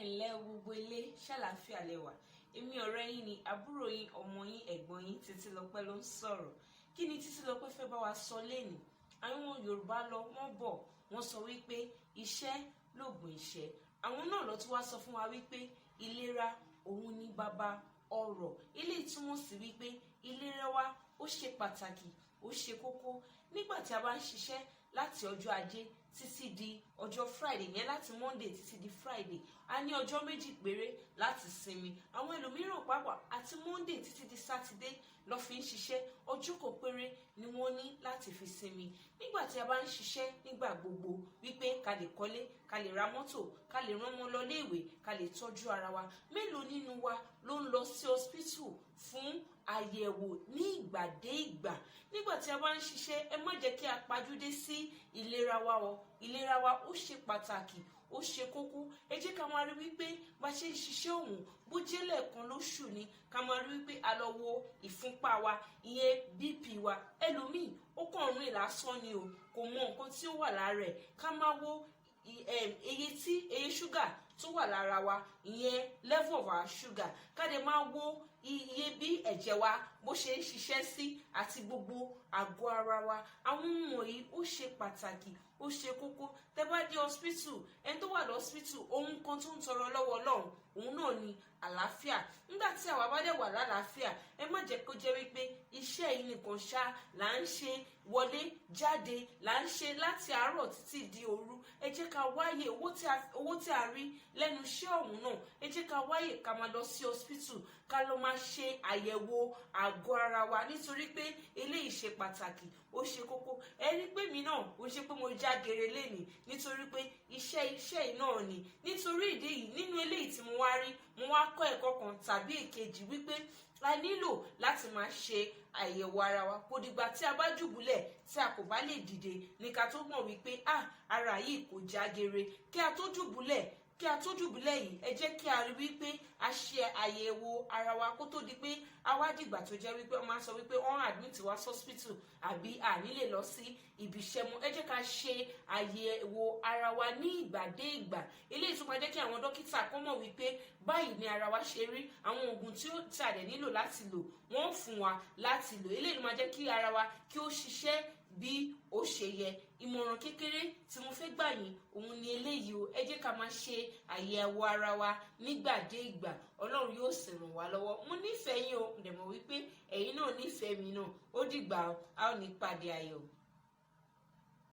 ǹlẹ́ gbogbo ilé ṣàlàáfíà lẹ́wà. Èmi ọ̀rẹ́ yín ni àbúrò yín ọmọ yín ẹ̀gbọ́n yín Títílọpẹ́ ló ń sọ̀rọ̀. Kí ni Títílọpẹ́ fẹ́ bá wa sọ lénìí? Àwọn Yorùbá lọ wọ́n bọ̀ wọ́n sọ wípé iṣẹ́ lògùn ìṣẹ́. Àwọn náà ló tún wá sọ fún wa wípé ìlera òun ni bàbá ọrọ̀. Eléyìí túmọ̀ sí wípé ìlera wa ó ṣe pàtàkì, ó ṣe kókó. Nígbà tí a bá ń ṣiṣẹ́ láti ọjọ́ ajé títí di ọjọ́ Friday, yẹn láti Monday títí di Friday, a ní ọjọ́ méjì péré láti sinmi. Àwọn ẹlòmíràn pàápàá àti Monday títí di Saturday lọ fi ń ṣiṣẹ́, ọjọ́ kan péré ni wọ́n ní láti fi sinmi. Nígbà tí a bá ń ṣiṣẹ́ nígbà gbogbo wípé ká lè kọ́lé, ká lè ra mọ́tò, ká lè rán ọmọ lọ léèwé, ká lè tọ́jú ara wa, mélòó nínú wa ló ń lọ sí hospital fún àyẹ̀wò ní ìgbà dé ìgbà? Nígbà tí a bá ń ṣiṣẹ́, ẹ má jẹ́ kí a pajúdé sí ìlera wa o. Ìlera wa ó ṣe pàtàkì, ó ṣe kókó. Ẹ jẹ́ ká máa rí wípé bá ṣe ń ṣiṣẹ́ òun bó jẹ́ lẹ́ẹ̀kan lóṣù ni, ká máa rí wípé a lọ wo ìfúnpá wa, ìyẹn BP wa. Ẹlòmíì ó kàn rìn lásán ni o, kò mọ nǹkan tí ó wà lára ẹ̀. Ká máa wo iye ṣúgà tó wà lára wa, ìyẹn level of our sugar. Ká dẹ̀ máa wo iye bí ẹ̀jẹ̀ wa bó ṣe ń ṣiṣẹ́ sí àti gbogbo àgọ́ ara wa. Àwọn ohun wọ̀nyí ó ṣe pàtàkì, ó ṣe kókó. Tẹ́ bá dé hospital, ẹni tó wà lọ hospital ohun kan tó ń tọrọ lọ́wọ́ Ọlọ́run òun náà ni àlàáfíà. Nígbà tí àwa bá dẹ̀ wà lálàáfíà, ẹ má jẹ́ kó jẹ́ wípé iṣẹ́ yìí nìkan ṣá là ń ṣe wọlé jáde, là ń ṣe láti àárọ̀ títí di òru. Ẹ jẹ́ ká wáyè owó tí a rí lẹ́nu iṣẹ́ ọ̀hún náà, ẹ jẹ́ ká wáyè ká máa lọ sí hospital, ká lọ máa ṣe àyẹ̀wò àgọ́ ara wa, nítorí pé eléyìí ṣe pàtàkì, ó ṣe kókó. Ẹ rí pé mi náà ó ṣe pé mo já gere lénìí nítorí pé iṣẹ́ yìí náà ni. Nítorí ìdí yìí, nínú eléyìí tí mo wá rí, mo wá kọ́ ẹ̀kọ́ kan tàbí èkejì wípé a nílò láti máa ṣe àyẹ̀wò ara wa. Kò dìgbà tí a bá dùbúlẹ̀ tí a kò bá lè dìde ní ká tó mọ̀ wípé ara yìí kò já gere. Kí a tó dùbúlẹ̀ yìí, ẹ jẹ́ kí a rí wípé a ṣe àyẹ̀wò ara wa kó tó di pé a wá dìgbà tó jẹ́ wípé wọ́n máa sọ wípé wọ́n admit wa hospital àbí a ní lè lọ sí ibi iṣẹ́ mọ́. Ẹ jẹ́ ká ṣe àyẹ̀wò ara wa ní ìgbà dé ìgbà. Eléyìí tún máa jẹ́ kí àwọn dókítà kó mọ̀ wípé báyìí ni ara wa ṣe rí. Àwọn oògùn tí a dẹ̀ nílò láti lò wọ́n fún wa láti lò. Eléyìí máa jẹ́ kí ara wa kí ó ṣiṣẹ́ bí ó ṣe yẹ. Ìmọ̀ràn kékeré tí mo fẹ́ gbà yín òun ni eléyìí o. Ẹ jẹ́ ká máa ṣe àyẹ̀wò ara wa nígbà dé ìgbà. Ọlọ́run yóò sì ràn wá lọ́wọ́. Mo nífẹ̀ẹ́ yín o, mo dẹ̀ mọ̀ wípé ẹ̀yin náà nífẹ̀ẹ́ mi náà. Ó dìgbà o, a ó ní pàdé ayọ̀.